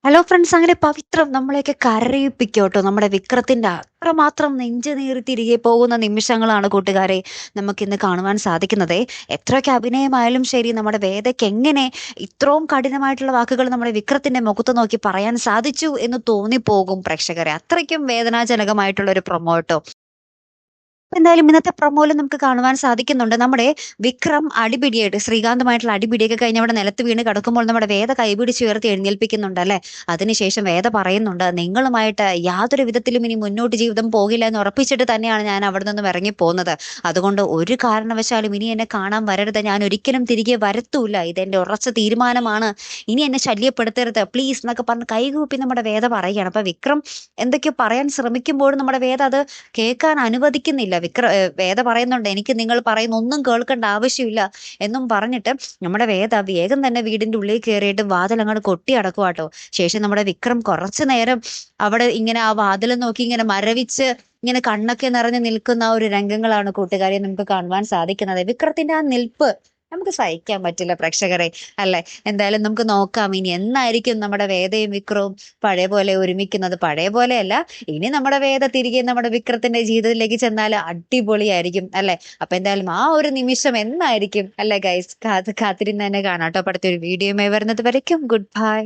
Hello friends, അങ്ങനെ പവിത്രം നമ്മളെയൊക്കെ കരയിപ്പിക്കും കേട്ടോ. നമ്മുടെ വിക്രത്തിന്റെ അത്രമാത്രം നെഞ്ചു നീറി തിരികെ പോകുന്ന നിമിഷങ്ങളാണ് കൂട്ടുകാരെ നമുക്കിന്ന് കാണുവാൻ സാധിക്കുന്നത്. എത്രയൊക്കെ അഭിനയമായാലും ശരി, നമ്മുടെ വേദയ്ക്ക് എങ്ങനെ ഇത്രയും കഠിനമായിട്ടുള്ള വാക്കുകൾ നമ്മുടെ വിക്രത്തിന്റെ മുഖത്ത് നോക്കി പറയാൻ സാധിച്ചു എന്ന് തോന്നിപ്പോകും പ്രേക്ഷകരെ. അത്രയ്ക്കും വേദനാജനകമായിട്ടുള്ള ഒരു പ്രൊമോ കേട്ടോ. എന്തായാലും ഇന്നത്തെ പ്രൊമോയിൽ നമുക്ക് കാണുവാൻ സാധിക്കുന്നുണ്ട്, നമ്മുടെ വിക്രം അടിപിടിയായിട്ട് ശ്രീകാന്തുമായിട്ടുള്ള അടിപിടിയൊക്കെ കഴിഞ്ഞ് അവിടെ നിലത്ത് വീണ് കിടക്കുമ്പോൾ നമ്മുടെ വേദ കൈപിടിച്ച് ഉയർത്തി എഴുന്നേൽപ്പിക്കുന്നുണ്ട് അല്ലെ. അതിനുശേഷം വേദ പറയുന്നുണ്ട്, നിങ്ങളുമായിട്ട് യാതൊരു വിധത്തിലും ഇനി മുന്നോട്ട് ജീവിതം പോകില്ല എന്ന് ഉറപ്പിച്ചിട്ട് തന്നെയാണ് ഞാൻ അവിടെ നിന്നും ഇറങ്ങി പോകുന്നത്. അതുകൊണ്ട് ഒരു കാരണവശാലും ഇനി എന്നെ കാണാൻ വരരുത്, ഞാൻ ഒരിക്കലും തിരികെ വരത്തൂല്ല, ഇതെന്റെ ഉറച്ച തീരുമാനമാണ്, ഇനി എന്നെ ശല്യപ്പെടുത്തരുത് പ്ലീസ് എന്നൊക്കെ പറഞ്ഞ് കൈകൂപ്പി നമ്മുടെ വേദ പറയുകയാണ്. അപ്പൊ വിക്രം എന്തൊക്കെയോ പറയാൻ ശ്രമിക്കുമ്പോഴും നമ്മുടെ വേദ അത് കേൾക്കാൻ അനുവദിക്കുന്നില്ല. വേദ പറയുന്നുണ്ട്, എനിക്ക് നിങ്ങൾ പറയുന്ന ഒന്നും കേൾക്കേണ്ട ആവശ്യമില്ല എന്നും പറഞ്ഞിട്ട് നമ്മുടെ വേദ വേഗം തന്നെ വീടിന്റെ ഉള്ളിൽ കയറിയിട്ട് വാതിൽ അങ്ങോട്ട് കൊട്ടി അടക്കുവാട്ടോ. ശേഷം നമ്മുടെ വിക്രം കുറച്ചു നേരം അവിടെ ഇങ്ങനെ ആ വാതിൽ നോക്കി ഇങ്ങനെ മരവിച്ച് ഇങ്ങനെ കണ്ണൊക്കെ നിറഞ്ഞു നിൽക്കുന്ന ആ ഒരു രംഗങ്ങളാണ് കൂട്ടുകാരെ നമുക്ക് കാണുവാൻ സാധിക്കുന്നത്. വിക്രത്തിന്റെ ആ നിൽപ്പ് നമുക്ക് സഹിക്കാൻ പറ്റില്ല പ്രേക്ഷകരെ, അല്ലെ. എന്തായാലും നമുക്ക് നോക്കാം ഇനി എന്നായിരിക്കും നമ്മുടെ വേദയും വിക്രവും പഴയ പോലെ ഒരുമിക്കുന്നത്. പഴയ പോലെയല്ല, ഇനി നമ്മുടെ വേദ തിരികെ നമ്മുടെ വിക്രത്തിന്റെ ജീവിതത്തിലേക്ക് ചെന്നാൽ അടിപൊളിയായിരിക്കും, അല്ലെ. അപ്പൊ എന്തായാലും ആ ഒരു നിമിഷം എന്നായിരിക്കും, അല്ലെ ഗൈസ്, കാത്തിരുന്ന് തന്നെ കാണാട്ടോ. അടുത്തൊരു വീഡിയോയുമായി വരുന്നത് വരയ്ക്കും ഗുഡ് ബൈ.